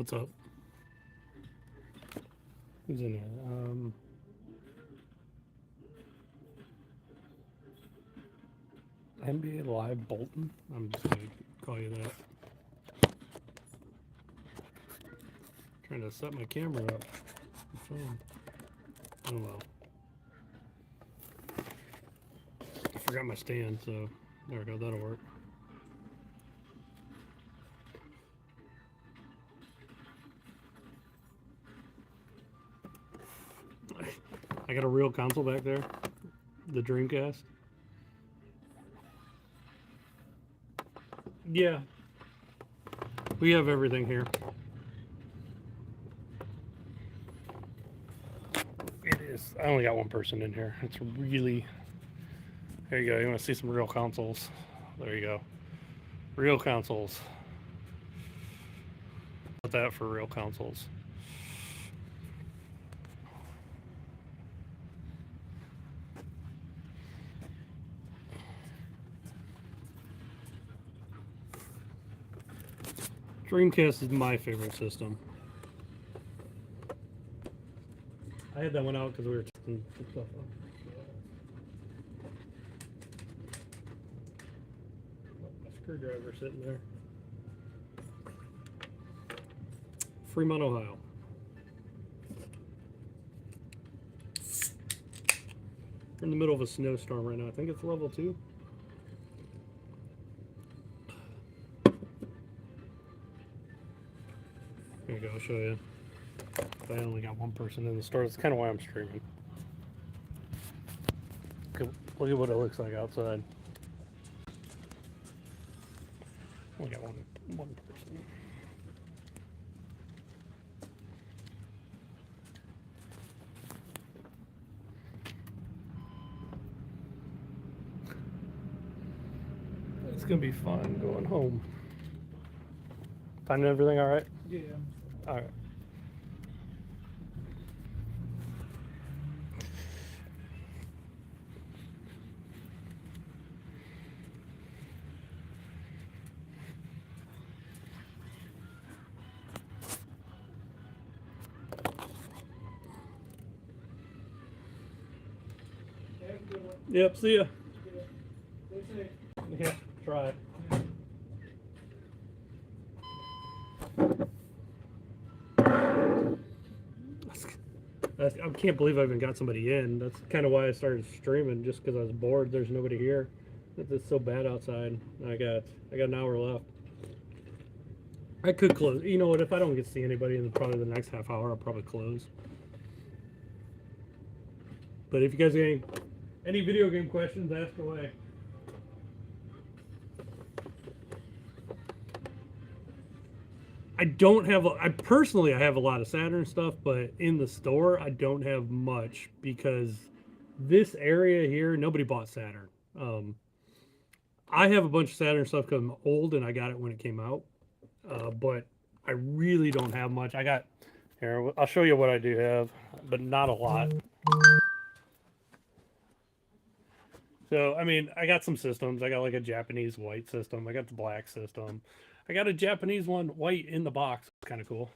What's up? Who's in here? NBA Live Bolton? I'm just going to call you that. Trying to set my camera up. Oh well. I forgot my stand, so there we go. That'll work. I got a real console back there. The Dreamcast. Yeah. We have everything here. It is. I only got one person in here. It's really... There you go. You want to see some real consoles? There you go. Real consoles. Put that for real consoles. Dreamcast is my favorite system. I had that one out because we were testing some stuff on. My screwdriver sitting there. Fremont, Ohio. We're in the middle of a snowstorm right now. I think it's level 2. Here you go, I'll show you. I only got one person in the store. That's kind of why I'm streaming. Look at what it looks like outside. Only got one person. It's gonna be fun going home. Finding everything all right? Yeah. All right. Yep, see ya. Yeah, try it. I can't believe I even got somebody in. That's kind of why I started streaming, just because I was bored. There's nobody here. It's so bad outside. I got an hour left. I could close. You know what? If I don't get to see anybody in probably the next half hour, I'll probably close. But if you guys got any video game questions, ask away. I don't have, I personally have a lot of Saturn stuff, but in the store, I don't have much because this area here, nobody bought Saturn. I have a bunch of Saturn stuff because I'm old and I got it when it came out. But I really don't have much. I got, here, I'll show you what I do have, but not a lot. So, I mean, I got some systems. I got like a Japanese white system. I got the black system. I got a Japanese one white in the box. It's kind of cool.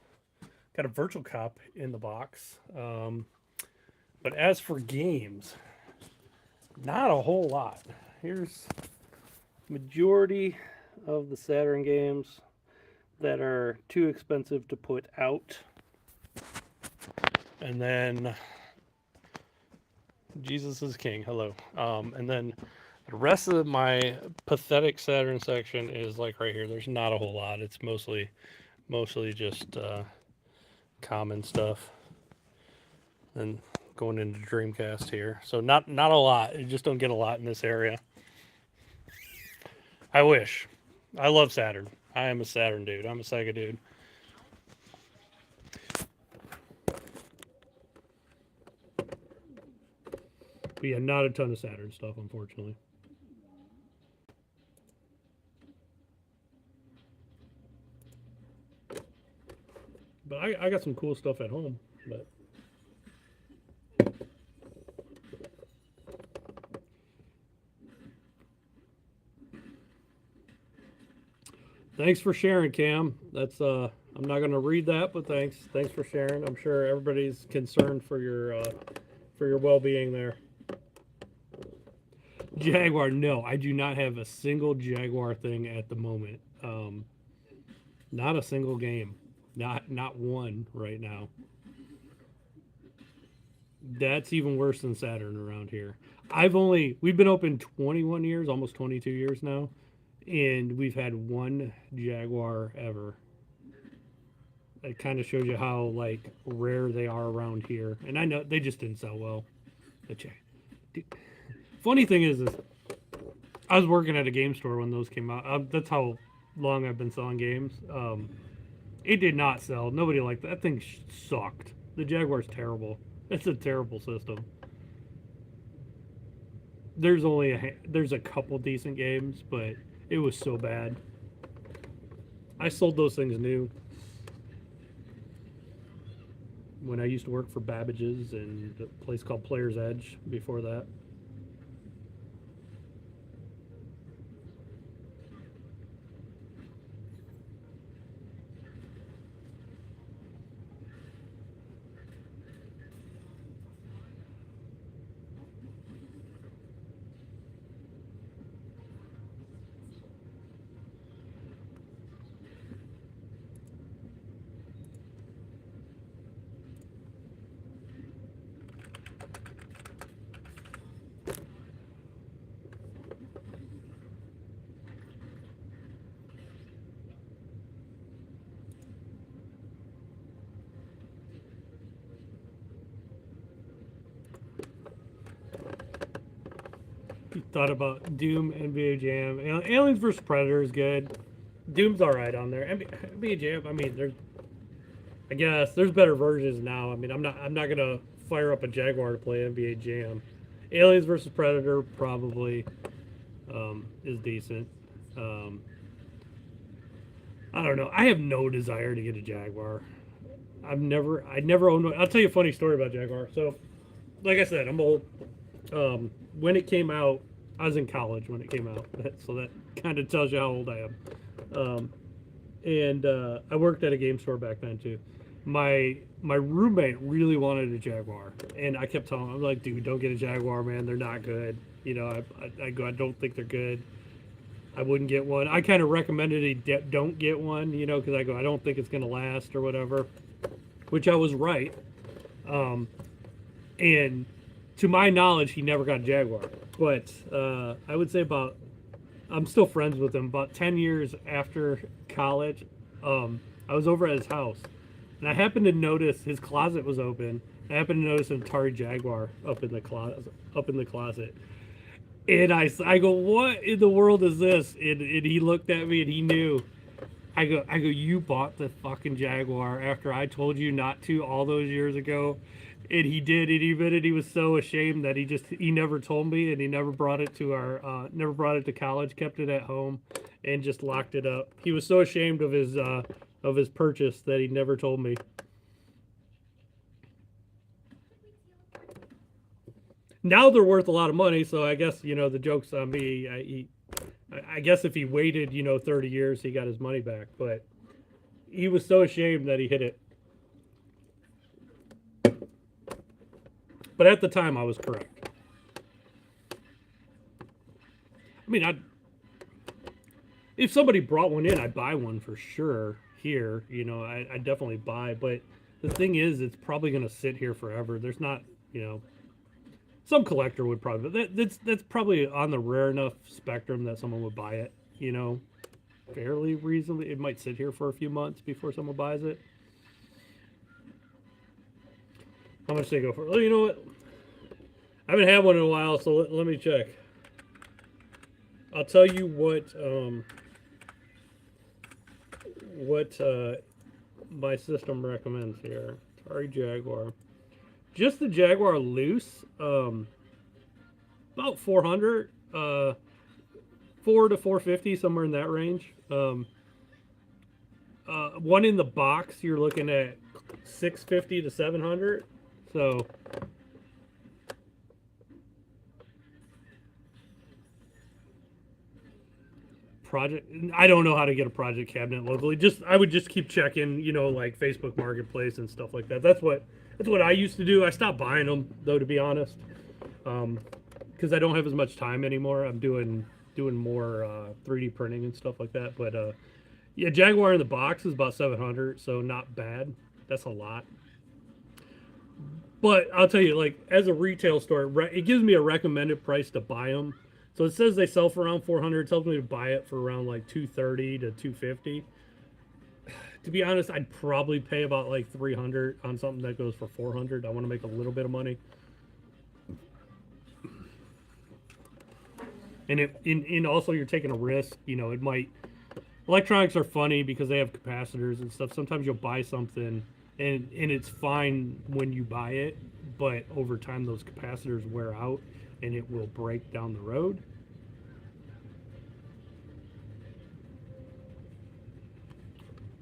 Got a Virtual Cop in the box. But as for games, not a whole lot. Here's majority of the Saturn games that are too expensive to put out. And then Jesus is King. Hello. And then the rest of my pathetic Saturn section is like right here. There's not a whole lot. It's mostly just common stuff. And going into Dreamcast here. So not a lot. You just don't get a lot in this area. I wish. I love Saturn. I am a Saturn dude. I'm a Sega dude. But yeah, not a ton of Saturn stuff, unfortunately. But I got some cool stuff at home. But Thanks for sharing, Cam. That's I'm not gonna read that, but thanks for sharing. I'm sure everybody's concerned for your well being there. Jaguar, no, I do not have a single Jaguar thing at the moment. Not a single game, not one right now. That's even worse than Saturn around here. We've been open 21 years, almost 22 years now, and we've had one Jaguar ever. It kind of shows you how like rare they are around here. And I know they just didn't sell well. The Dude, funny thing is, I was working at a game store when those came out. That's how long I've been selling games. It did not sell. Nobody liked that. That thing sucked. The Jaguar's terrible. It's a terrible system. There's a couple decent games, but it was so bad. I sold those things new when I used to work for Babbage's and a place called Player's Edge before that. Thought about Doom, NBA Jam, Aliens vs Predator is good. Doom's all right on there. NBA Jam, I mean, I guess there's better versions now. I mean, I'm not gonna fire up a Jaguar to play NBA Jam. Aliens vs Predator probably is decent. Um, I don't know. I have no desire to get a Jaguar. I never owned one. I'll tell you a funny story about Jaguar. So, like I said, I'm old. When it came out, I was in college when it came out, so that kind of tells you how old I am. Um, and I worked at a game store back then too. My roommate really wanted a Jaguar, and I kept telling him, I'm like, dude, don't get a Jaguar, man. They're not good. You know, I go, I don't think they're good. I wouldn't get one. I kind of recommended he don't get one, you know, because I go, I don't think it's gonna last or whatever, which I was right. Um, and to my knowledge, he never got a Jaguar. But I would say I'm still friends with him. About 10 years after college, I was over at his house, and I happened to notice his closet was open. I happened to notice an Atari Jaguar up in the closet. And I go, what in the world is this? And he looked at me and he knew. I go, you bought the fucking Jaguar after I told you not to all those years ago. And he did, and he admitted he was so ashamed that he never told me, and he never brought it to never brought it to college, kept it at home, and just locked it up. He was so ashamed of his purchase that he never told me. Now they're worth a lot of money, so I guess the joke's on me. I guess if he waited 30 years, he got his money back. But he was so ashamed that he hit it. But at the time, I was correct. I mean, if somebody brought one in, I'd buy one for sure here. I'd definitely buy. But the thing is, it's probably going to sit here forever. There's not, some collector would probably. That's probably on the rare enough spectrum that someone would buy it. Fairly reasonably. It might sit here for a few months before someone buys it. How much they go for? Oh, you know what? I haven't had one in a while, so let me check. I'll tell you what my system recommends here. Atari Jaguar. Just the Jaguar loose, about 400, 4 to 450, somewhere in that range. One in the box, you're looking at 650 to 700. So project. I don't know how to get a project cabinet locally. I would just keep checking, like Facebook Marketplace and stuff like that. That's what I used to do. I stopped buying them though, to be honest, because I don't have as much time anymore. I'm doing more 3D printing and stuff like that. But yeah, Jaguar in the box is about 700, so not bad. That's a lot. But I'll tell you, like as a retail store, it gives me a recommended price to buy them. So it says they sell for around 400. It tells me to buy it for around like 230 to 250. To be honest, I'd probably pay about like 300 on something that goes for 400. I want to make a little bit of money. And also you're taking a risk. It might. Electronics are funny because they have capacitors and stuff. Sometimes you'll buy something and it's fine when you buy it, but over time those capacitors wear out and it will break down the road.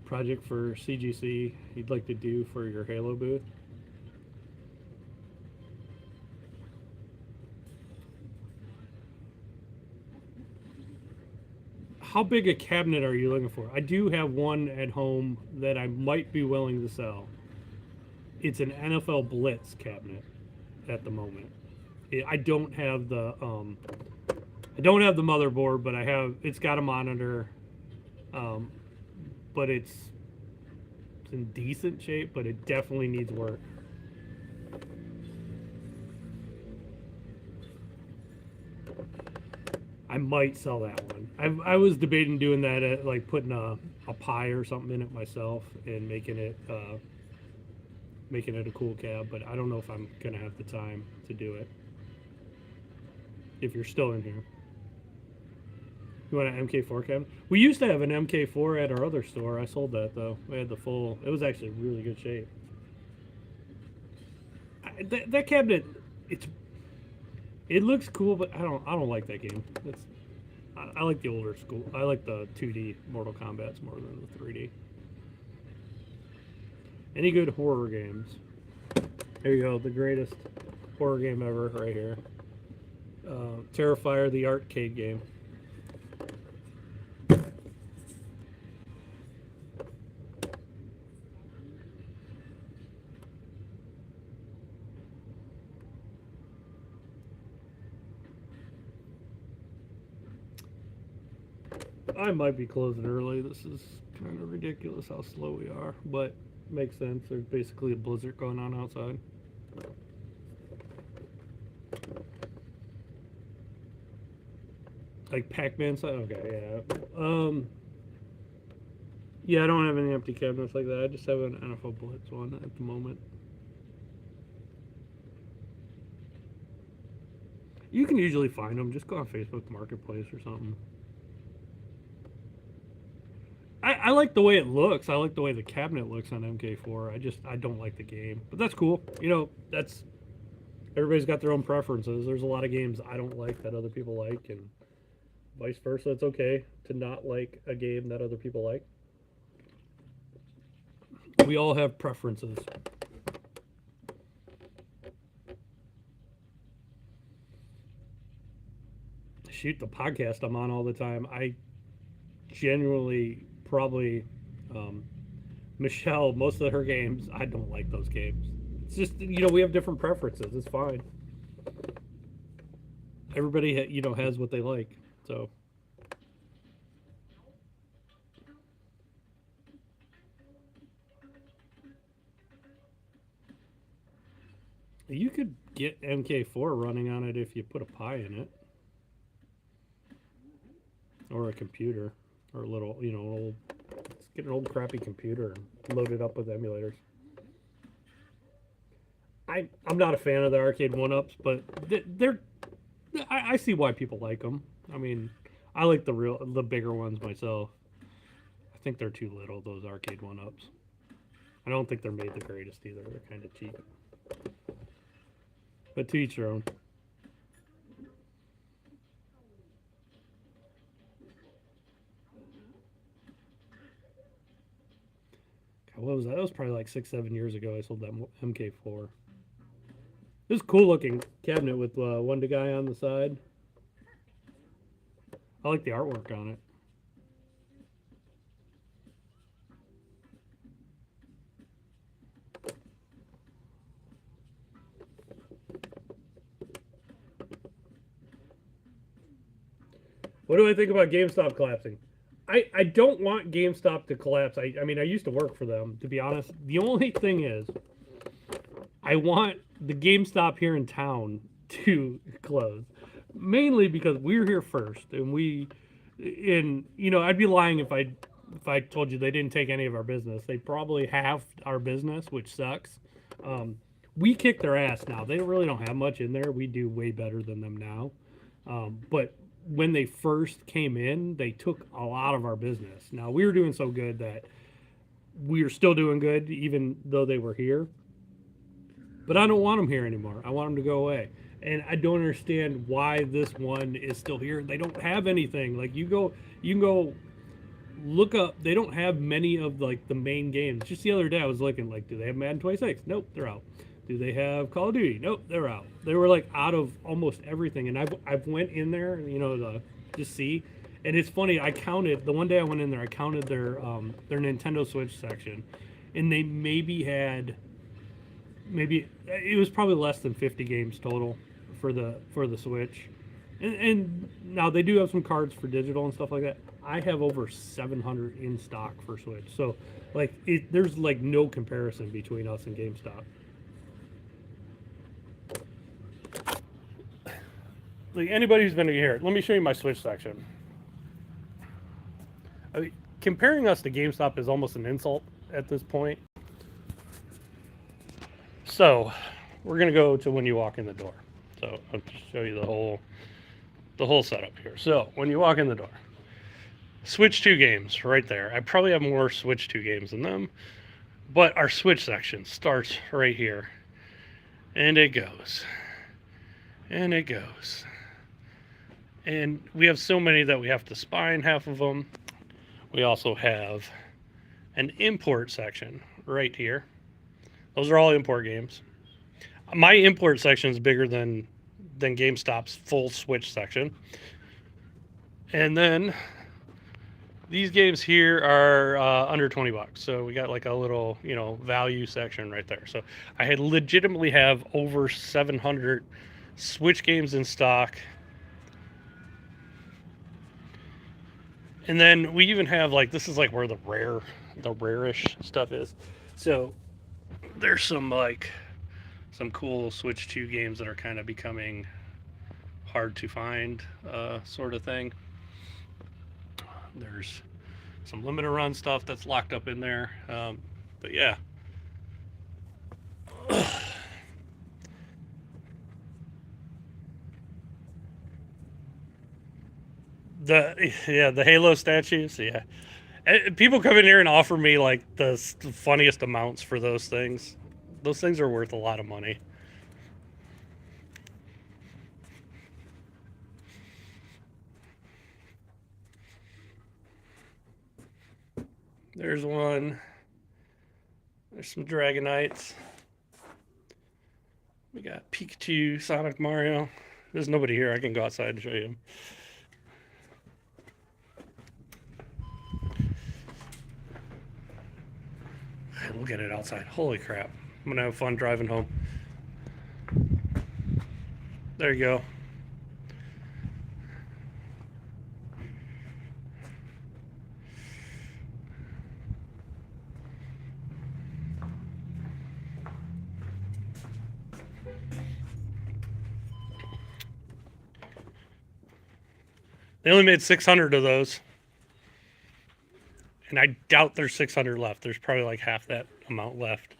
Project for CGC you'd like to do for your Halo booth? How big a cabinet are you looking for? I do have one at home that I might be willing to sell. It's an NFL Blitz cabinet at the moment. I don't have the motherboard, but it's got a monitor, but it's in decent shape, but it definitely needs work. I might sell that one. I was debating doing that at like putting a pie or something in it myself and making it a cool cab, but I don't know if I'm gonna have the time to do it. If you're still in here, you want an MK4 cabinet? We used to have an MK4 at our other store. I sold that though. We had the full. It was actually really good shape. That cabinet, it looks cool, but I don't like that game. I like the older school. I like the 2D Mortal Kombat's more than the 3D. Any good horror games? There you go, the greatest horror game ever, right here. Terrifier, the arcade game. I might be closing early. This is kind of ridiculous how slow we are, but makes sense. There's basically a blizzard going on outside. Like Pac-Man side? Okay, yeah. Yeah, I don't have any empty cabinets like that. I just have an NFL Blitz one at the moment. You can usually find them. Just go on Facebook Marketplace or something. I like the way it looks. I like the way the cabinet looks on MK4. I don't like the game, but that's cool. That's everybody's got their own preferences. There's a lot of games I don't like that other people like, and vice versa. It's okay to not like a game that other people like. We all have preferences. Shoot, the podcast I'm on all the time, I genuinely probably Michelle, most of her games, I don't like those games. It's just, we have different preferences. It's fine. Everybody, has what they like. So. You could get MK4 running on it if you put a pie in it. Or a computer. Or a little, old. Let's get an old crappy computer and load it up with emulators. I'm not a fan of the arcade 1-ups, but I see why people like them. I mean, I like the bigger ones myself. I think they're too little, those arcade 1-ups. I don't think they're made the greatest either. They're kind of cheap. But to each their own. God, what was that? That was probably like 6-7 years ago. I sold that MK4. This is a cool looking cabinet with one guy on the side. I like the artwork on it. What do I think about GameStop collapsing? I don't want GameStop to collapse. I mean, I used to work for them, to be honest. The only thing is, I want the GameStop here in town to close. Mainly because we're here first, and I'd be lying if I told you they didn't take any of our business. They probably have our business, which sucks. We kick their ass now. They really don't have much in there. We do way better than them now. But when they first came in, they took a lot of our business. Now we were doing so good that we are still doing good, even though they were here. But I don't want them here anymore. I want them to go away. And I don't understand why this one is still here. They don't have anything. Like you can go look up. They don't have many of like the main games. Just the other day, I was looking like, do they have Madden 26? Nope, they're out. Do they have Call of Duty? Nope, they're out. They were like out of almost everything. And I've went in there, to just see. And it's funny. I counted the one day I went in there. I counted their Nintendo Switch section, and they maybe it was probably less than 50 games total for the Switch. And now they do have some cards for digital and stuff like that. I have over 700 in stock for Switch. So like there's like no comparison between us and GameStop. Like anybody who's been here, let me show you my Switch section. I mean, comparing us to GameStop is almost an insult at this point. So, we're gonna go to when you walk in the door. So I'll just show you the whole setup here. So when you walk in the door, Switch 2 games right there. I probably have more Switch 2 games than them, but our Switch section starts right here, and it goes, and it goes, and we have so many that we have to spine half of them. We also have an import section right here. Those are all import games. My import section is bigger than GameStop's full Switch section. And then these games here are under $20. So we got like a little, value section right there. So I had legitimately have over 700 Switch games in stock. And then we even have like, this is like where the rarish stuff is. So there's some cool Switch 2 games that are kind of becoming hard to find, sort of thing. There's some limited run stuff that's locked up in there, but yeah. The Halo statues, yeah. People come in here and offer me like the funniest amounts for those things. Those things are worth a lot of money. There's one. There's some Dragonites. We got Pikachu, Sonic, Mario. There's nobody here. I can go outside and show you them. Look at it outside. Holy crap. I'm going to have fun driving home. There you go. They only made 600 of those. And I doubt there's 600 left. There's probably like half that amount left.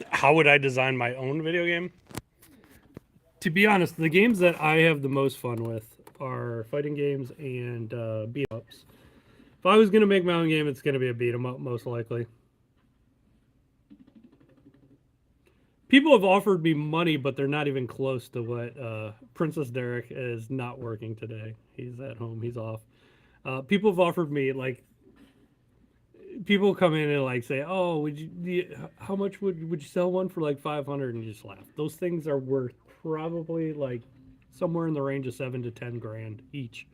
How would I design my own video game? To be honest, the games that I have the most fun with are fighting games and beat-em-ups. If I was going to make my own game, it's going to be a beat-em-up, most likely. People have offered me money, but they're not even close to what Princess Derek is not working today. He's at home. He's off. People have offered me, like, people come in and, like, say, oh, how much would you sell one for, like, 500? And you just laugh. Those things are worth probably, like, somewhere in the range of 7 to 10 grand each.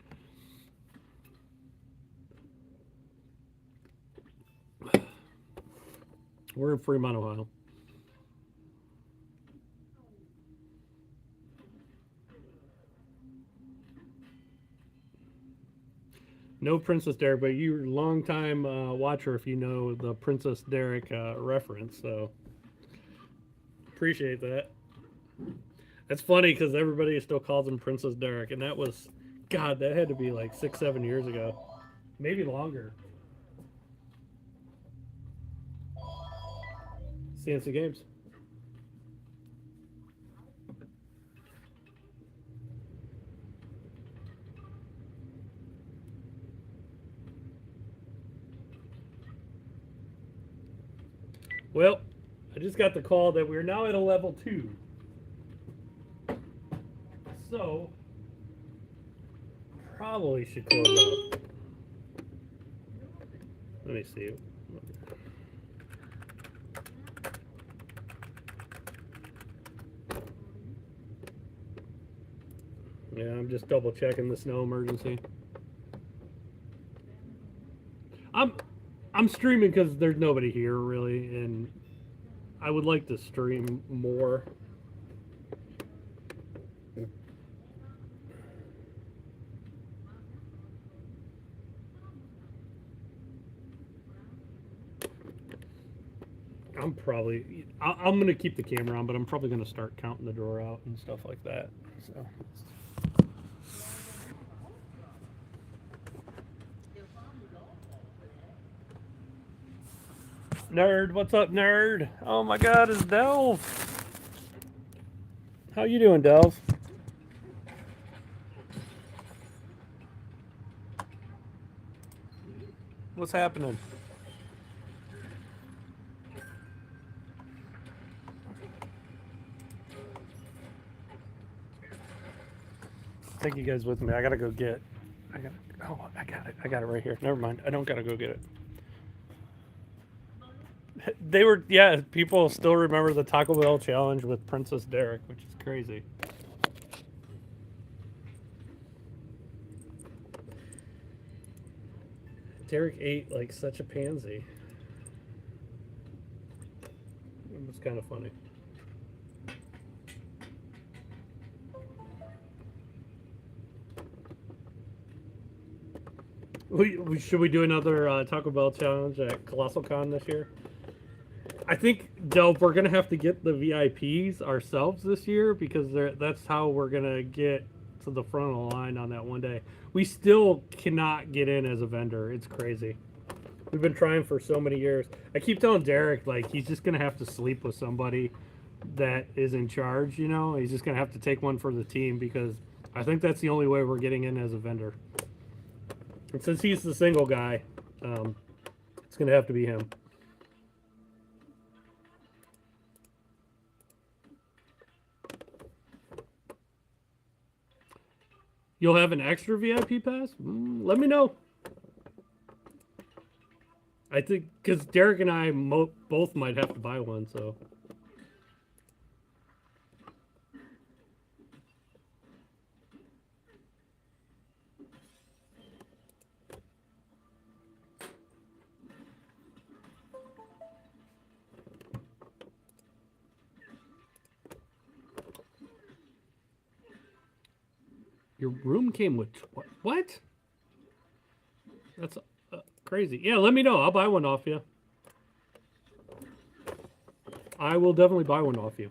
We're in Fremont, Ohio. No Princess Derek, but you're a long time watcher if you know the Princess Derek reference. So appreciate that. It's funny because everybody still calls him Princess Derek, and that was, God, that had to be like 6, 7 years ago, maybe longer. CNC Games. Well, I just got the call that we're now at a level 2. So, probably should close up. Let me see. Yeah, I'm just double checking the snow emergency. I'm streaming because there's nobody here really, and I would like to stream more. I'm gonna keep the camera on, but I'm probably gonna start counting the drawer out and stuff like that. So. Nerd, what's up, nerd? Oh my God, it's Delve. How you doing, Delve? What's happening? Take you guys with me. I gotta go get. I got it. I got it right here. Never mind. I don't gotta go get it. They were, yeah. People still remember the Taco Bell challenge with Princess Derek, which is crazy. Derek ate like such a pansy. It was kind of funny. Should we do another Taco Bell challenge at Colossal Con this year? I think, Delp, we're gonna have to get the VIPs ourselves this year because that's how we're gonna get to the front of the line on that one day. We still cannot get in as a vendor. It's crazy. We've been trying for so many years. I keep telling Derek, like, he's just gonna have to sleep with somebody that is in charge. You know, he's just gonna have to take one for the team because I think that's the only way we're getting in as a vendor. And since he's the single guy, it's gonna have to be him. You'll have an extra VIP pass? Let me know. I think because Derek and I both might have to buy one, so. Your room came with what? That's crazy. Yeah, let me know. I'll buy one off you. I will definitely buy one off you.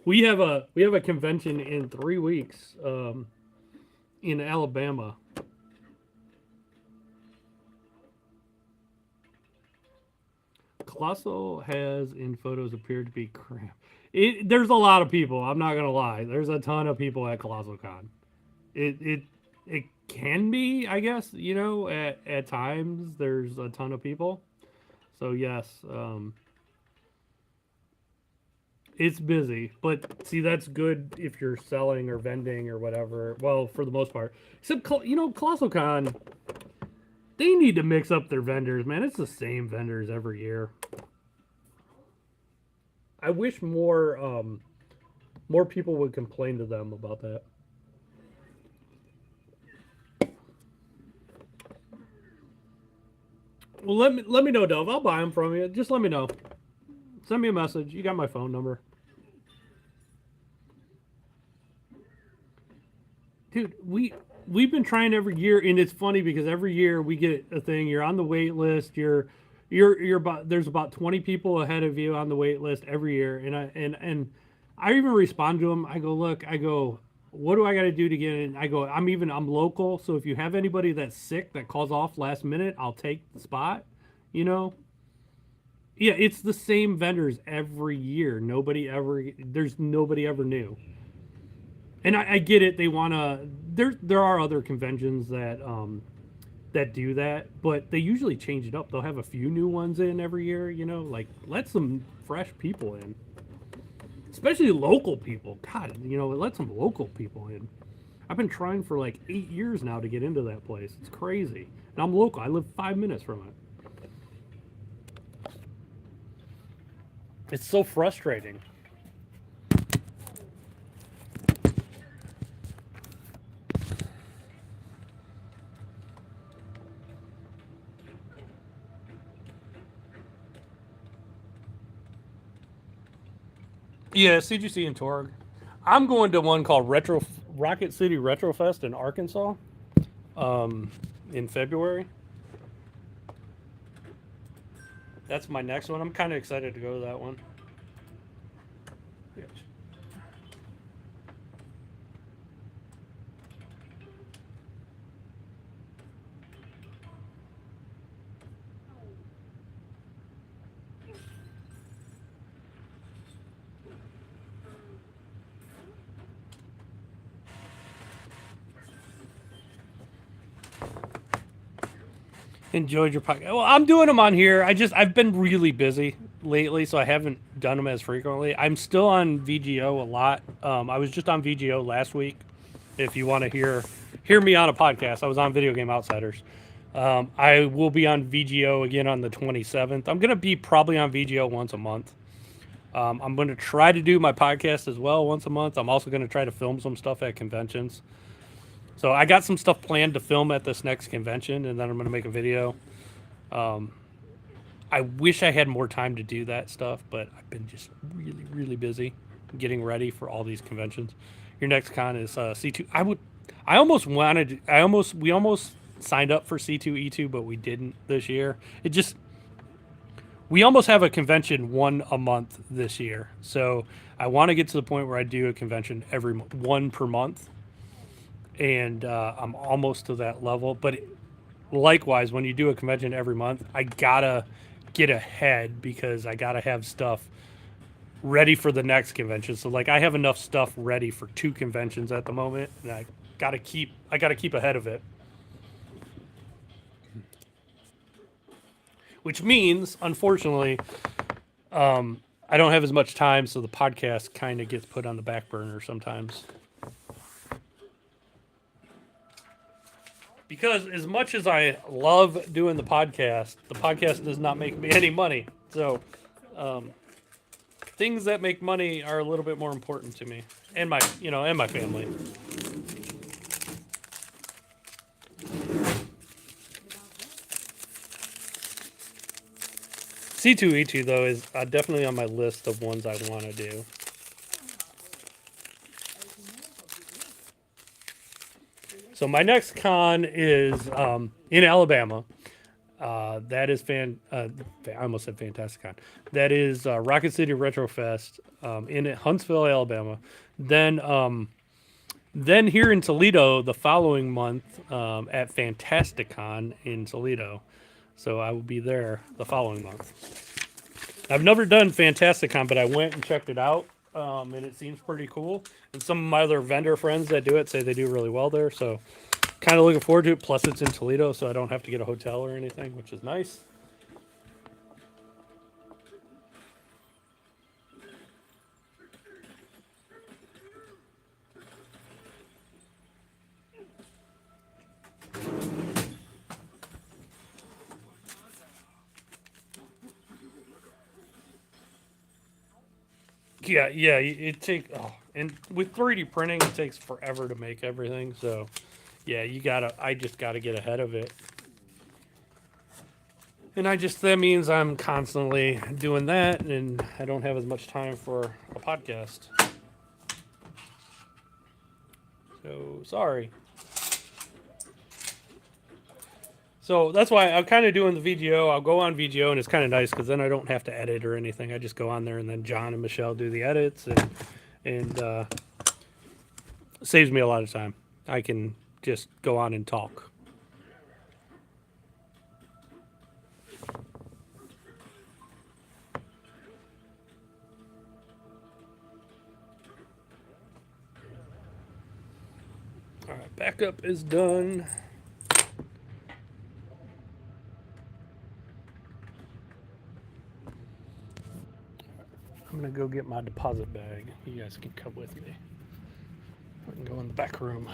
We have a convention in 3 weeks in Alabama. Colossal has in photos appeared to be cramped. There's a lot of people. I'm not gonna lie. There's a ton of people at Colossal Con. It can be, I guess. You know, at times there's a ton of people. So yes, it's busy. But see, that's good if you're selling or vending or whatever. Well, for the most part, except Colossal Con, they need to mix up their vendors, man. It's the same vendors every year. I wish more people would complain to them about that. Well, let me know, Dove. I'll buy them from you. Just let me know. Send me a message. You got my phone number. Dude, we've been trying every year, and it's funny because every year we get a thing. You're on the wait list. You're about there's about 20 people ahead of you on the wait list every year, and I even respond to them. I go, look, I go, what do I got to do to get in? I go, I'm local, so if you have anybody that's sick that calls off last minute, I'll take the spot. You know, yeah, it's the same vendors every year. There's nobody ever new. And I get it. They want to. There are other conventions that do that, but they usually change it up. They'll have a few new ones in every year. You know, like let some fresh people in, especially local people. God, you know, let some local people in. I've been trying for like 8 years now to get into that place. It's crazy, and I'm local. I live 5 minutes from it. It's so frustrating. Yeah, CGC and Torg. I'm going to one called Rocket City Retrofest in Arkansas in February. That's my next one. I'm kind of excited to go to that one. Yeah. Enjoyed your podcast. Well, I'm doing them on here. I've been really busy lately, so I haven't done them as frequently. I'm still on VGO a lot. I was just on VGO last week. If you want to hear me on a podcast, I was on Video Game Outsiders. I will be on VGO again on the 27th. I'm gonna be probably on VGO once a month. I'm going to try to do my podcast as well once a month. I'm also going to try to film some stuff at conventions. So I got some stuff planned to film at this next convention, and then I'm going to make a video. I wish I had more time to do that stuff, but I've been just really, really busy getting ready for all these conventions. Your next con is C2. We almost signed up for C2E2, but we didn't this year. We almost have a convention one a month this year. So I want to get to the point where I do a convention every one per month. And I'm almost to that level. But likewise, when you do a convention every month, I gotta get ahead because I gotta have stuff ready for the next convention. So like I have enough stuff ready for 2 conventions at the moment, and I gotta keep ahead of it. Which means, unfortunately, I don't have as much time, so the podcast kind of gets put on the back burner sometimes. Because as much as I love doing the podcast does not make me any money. So things that make money are a little bit more important to me and my family. C2E2 though is definitely on my list of ones I want to do. So my next con is in Alabama. That is I almost said Fantastic Con. That is Rocket City Retro Fest in Huntsville, Alabama. Then here in Toledo the following month at Fantasticon in Toledo. So I will be there the following month. I've never done Fantasticon, but I went and checked it out, and it seems pretty cool. And some of my other vendor friends that do it say they do really well there. So kind of looking forward to it. Plus it's in Toledo, so I don't have to get a hotel or anything, which is nice. Yeah, and with 3D printing, it takes forever to make everything. So, yeah, I just gotta get ahead of it. And that means I'm constantly doing that, and I don't have as much time for a podcast. So sorry. So that's why I'm kind of doing the VGO. I'll go on VGO, and it's kind of nice because then I don't have to edit or anything. I just go on there, and then John and Michelle do the edits, and saves me a lot of time. I can just go on and talk. All right, backup is done. I'm gonna go get my deposit bag. You guys can come with me. I can go in the back room.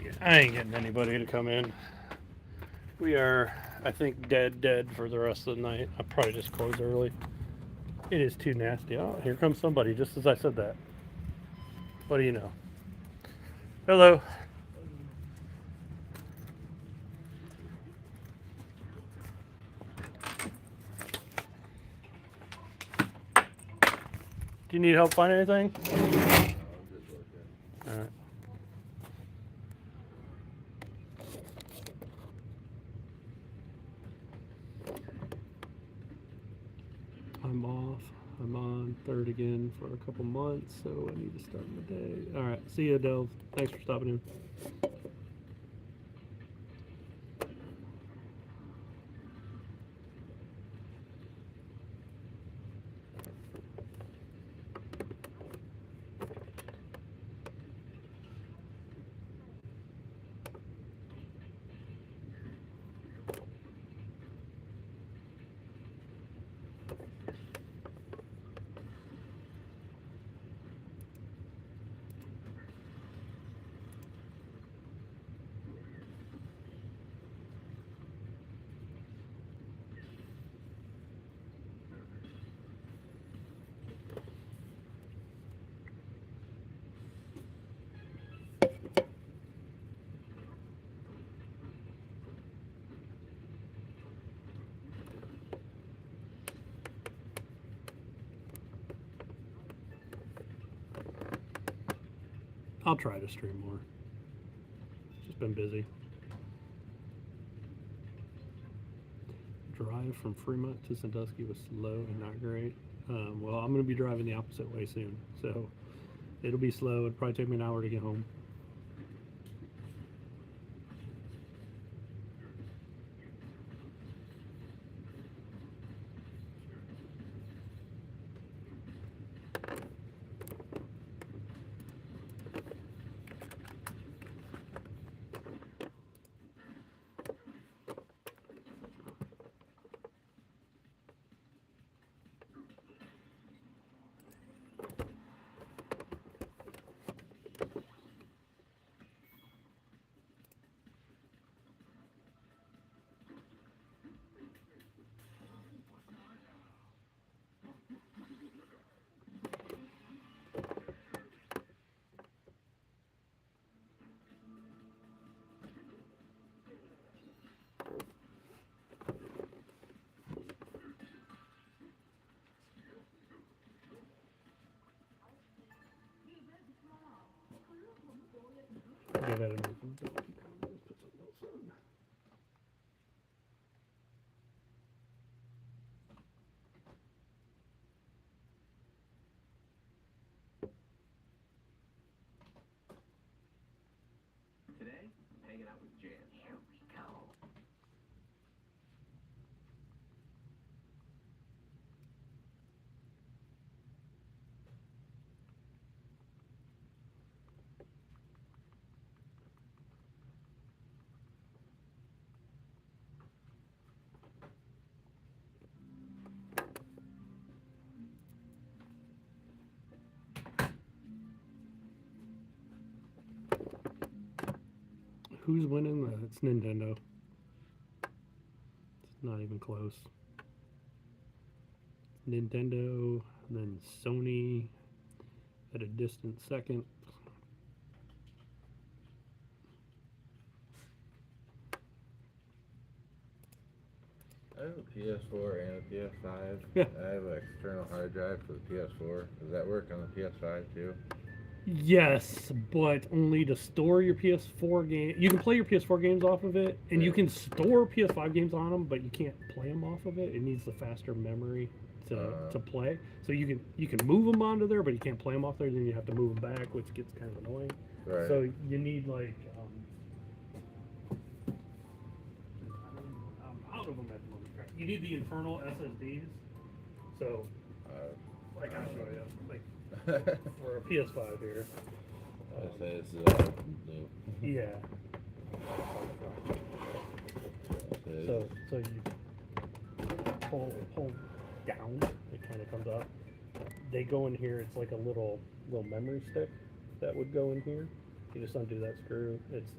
Yeah, I ain't getting anybody to come in. We are, I think, dead for the rest of the night. I'll probably just close early. It is too nasty. Oh, here comes somebody just as I said that. What do you know? Hello. Do you need help finding anything? All right. I'm off. I'm on third again for a couple months, so I need to start my day. All right. See you, Delve. Thanks for stopping in. I'll try to stream more. Just been busy. Drive from Fremont to Sandusky was slow and not great. Well, I'm going to be driving the opposite way soon, so it'll be slow. It'll probably take me an hour to get home. Get that in. Today, hanging out with Jan. Here we go. Who's winning? It's Nintendo. It's not even close. Nintendo, then Sony, at a distant second. I have a PS4 and a PS5. Yeah. I have an external hard drive for the PS4. Does that work on the PS5 too? Yes, but only to store your PS4 game. You can play your PS4 games off of it, and you Yeah. can store PS5 games on them, but you can't play them off of it. It needs the faster memory to play. So you can move them onto there, but you can't play them off there. Then you have to move them back, which gets kind of annoying. Right. So you need like I'm out of them at the moment. You need the internal SSDs. So like I'll show you like for a PS5 here. I say it's new. Yeah. It So is. you pull down, it kind of comes up. They go in here. It's like a little memory stick that would go in here. You just undo that screw. It's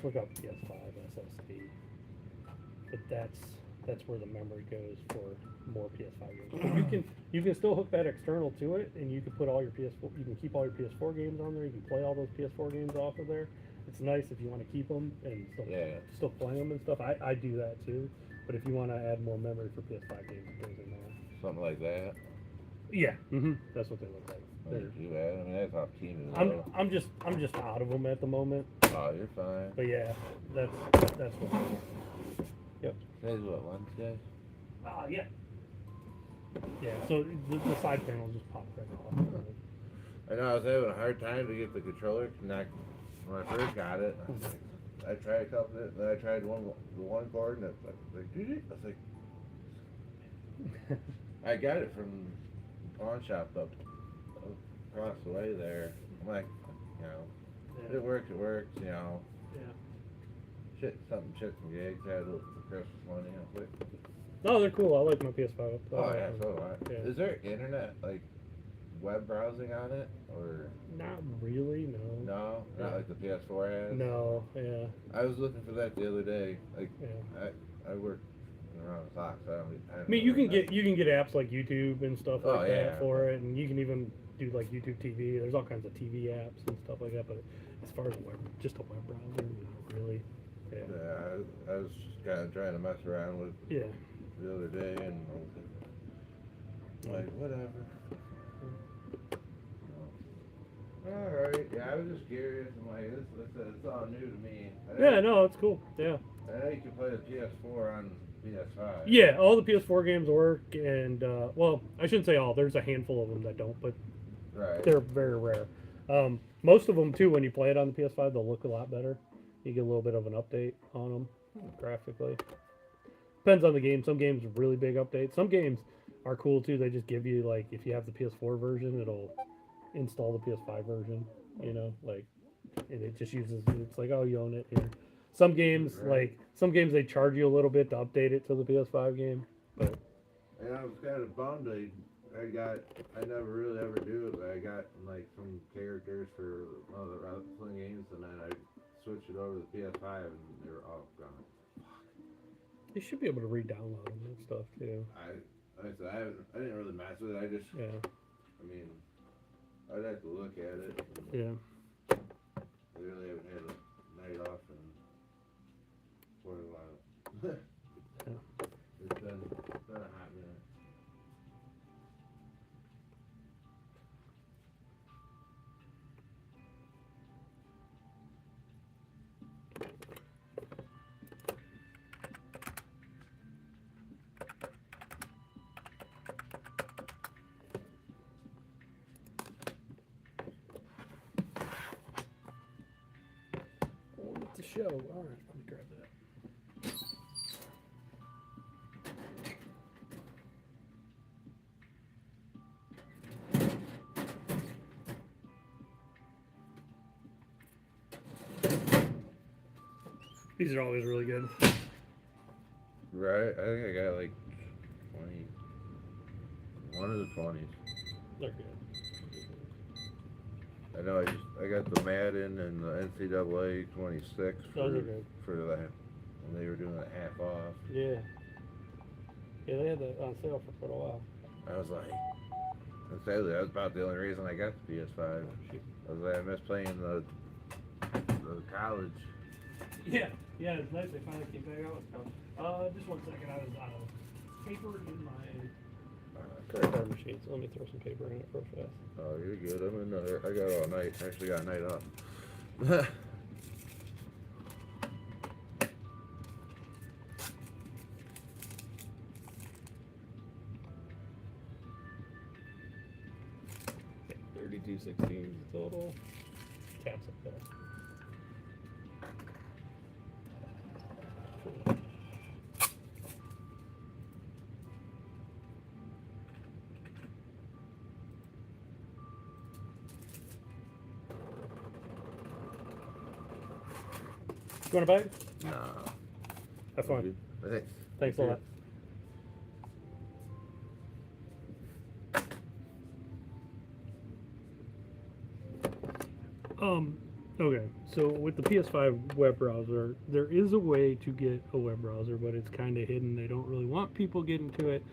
look up PS5 SSD. But that's where the memory goes for more PS5 games. You can still hook that external to it, and you can put all your PS4. You can keep all your PS4 games on there. You can play all those PS4 games off of there. It's nice if you want to keep them and still play them and stuff. I do that too. But if you want to add more memory for PS5 games, it goes in there. Something like that. Yeah, that's what they look like. Not too bad. I mean, that's not team. I'm just out of them at the moment. Oh, you're fine. But yeah, that's what. Yep. Today's what, Wednesday? Yeah. Yeah. So the side panel just popped right off. I know I was having a hard time to get the controller to connect when I first got it. I tried a couple of it, then I tried the one cord, and it was like, doo-doo. I was like, I got it from pawn shop up across the way there. I'm like, you know, it works, you know. Yeah. Some gigs, had a little Christmas money. I was like, No, they're cool. I like my PS5. oh yeah, so do I. Yeah. Is there internet, like, web browsing on it, or Not really, no. no? Not like the PS4 has? No, yeah. I was looking for that the other day. Like, Yeah. I work around the clock, so I don't I mean, you can get apps like YouTube and stuff like that yeah. for it, and you can even do like YouTube TV. There's all kinds of TV apps and stuff like that. But as far as just a web browser, not really. Yeah. Yeah, I was just kind of trying to mess around with Yeah. the other day, and I was like, whatever. Alright, yeah, I was just curious. I'm like, it's all new to me. Yeah, no, it's cool. Yeah. I know you can play the PS4 on PS5. Yeah, all the PS4 games work, and well, I shouldn't say all. There's a handful of them that don't, but Right. they're very rare. Most of them too, when you play it on the PS5, they'll look a lot better. You get a little bit of an update on them graphically. Depends on the game. Some games are really big updates. Some games are cool too. They just give you like, if you have the PS4 version, it'll install the PS5 version. You know, like, and it just uses. It's like, oh, you own it here. Some games, Right. they charge you a little bit to update it to the PS5 game. But And I was kind of bummed. I never really ever do it, but I got like some characters for one of the wrestling games, and then I switched it over to the PS5, and they were all gone. you should be able to re-download them and stuff too. Like I said, I didn't really mess with it. Yeah. I mean, I'd have to look at it. Yeah. I really haven't had a night off in quite a while. Yeah. It's been a hot minute. It's a show. All right, let me grab that. These are always really good. Right, I think I got like 20. One of the 20s. They're good. I know I got the Madden and the NCAA 26 Those are good. for that when they were doing it half off. Yeah. Yeah, they had that on sale for quite a while. I was like, And sadly, that was about the only reason I got the PS5. Was I miss playing the college. Yeah, it's nice they finally came back out with stuff. Just 1 second, I was out of paper in my card machine, so let me throw some paper in it real fast. Oh, you're good. I'm in another. I got all night. I actually got a night off. Okay, 3216 total. Tabs up there. You want a bag? No. Have fun. Thanks. Thanks a lot. Okay, so with the PS5 web browser, there is a way to get a web browser, but it's kind of hidden. They don't really want people getting to it,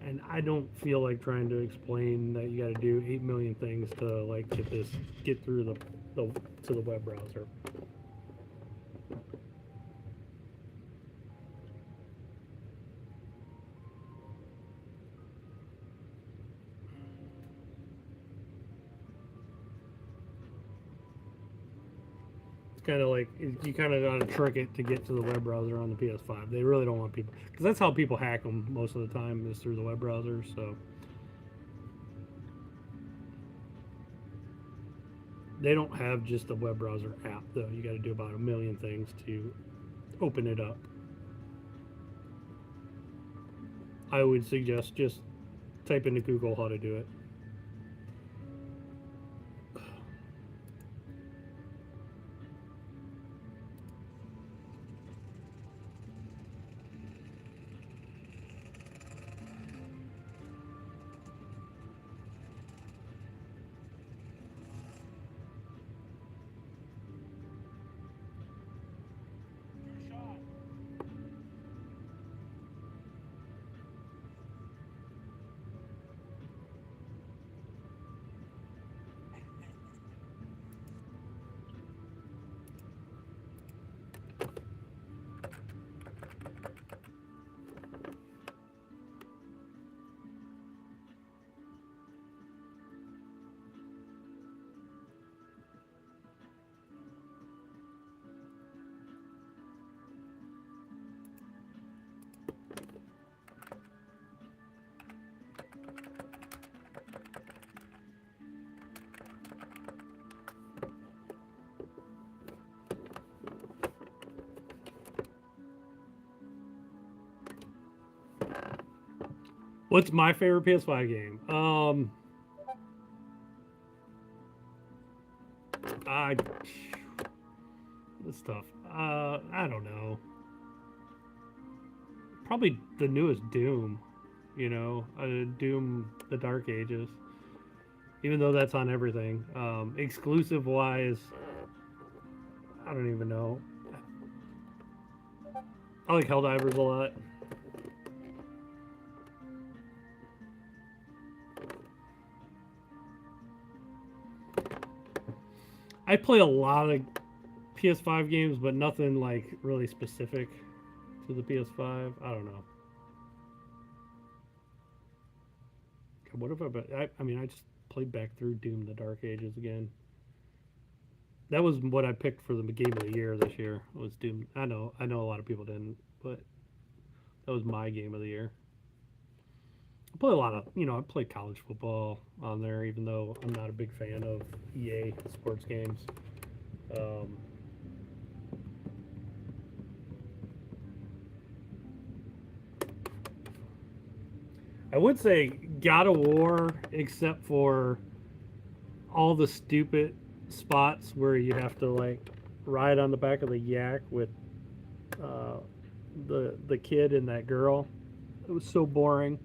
and I don't feel like trying to explain that you got to do 8 million things to like get through the to the web browser. Kind of like you kind of got to trick it to get to the web browser on the PS5. They really don't want people, because that's how people hack them most of the time, is through the web browser. So they don't have just a web browser app though. You got to do about 1 million things to open it up. I would suggest just type into Google how to do it. What's my favorite PS5 game? This stuff. I don't know. Probably the newest Doom. Doom: The Dark Ages. Even though that's on everything. Exclusive wise, I don't even know. I like Helldivers a lot. I play a lot of PS5 games, but nothing like really specific to the PS5. I don't know. What if I just played back through Doom: The Dark Ages again. That was what I picked for the game of the year this year. Was Doom. I know a lot of people didn't, but that was my game of the year. I play a lot of, I play college football on there, even though I'm not a big fan of EA sports games. I would say God of War, except for all the stupid spots where you have to like ride on the back of the yak with the kid and that girl. It was so boring.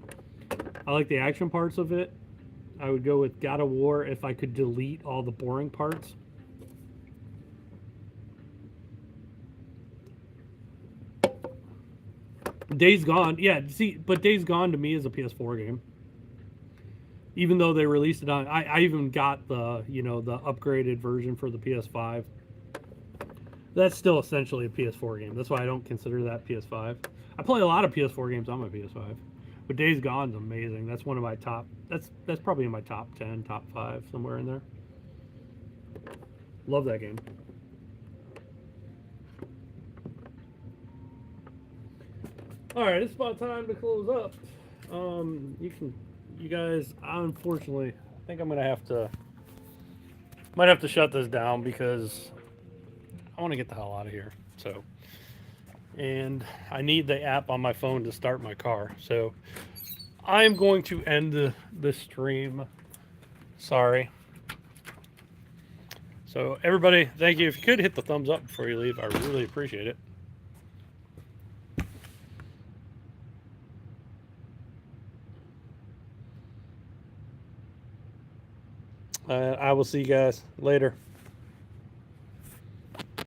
I like the action parts of it. I would go with God of War if I could delete all the boring parts. Days Gone, yeah. See, but Days Gone to me is a PS4 game. Even though they released it on, I even got the the upgraded version for the PS5. That's still essentially a PS4 game. That's why I don't consider that PS5. I play a lot of PS4 games on my PS5, but Days Gone's amazing. That's one of my top. That's probably in my top 10, top 5, somewhere in there. Love that game. All right, it's about time to close up. You guys, unfortunately, I think I'm gonna might have to shut this down because I want to get the hell out of here. So, and I need the app on my phone to start my car. So, I'm going to end the stream. Sorry. So, everybody, thank you. If you could hit the thumbs up before you leave, I really appreciate it. I will see you guys later.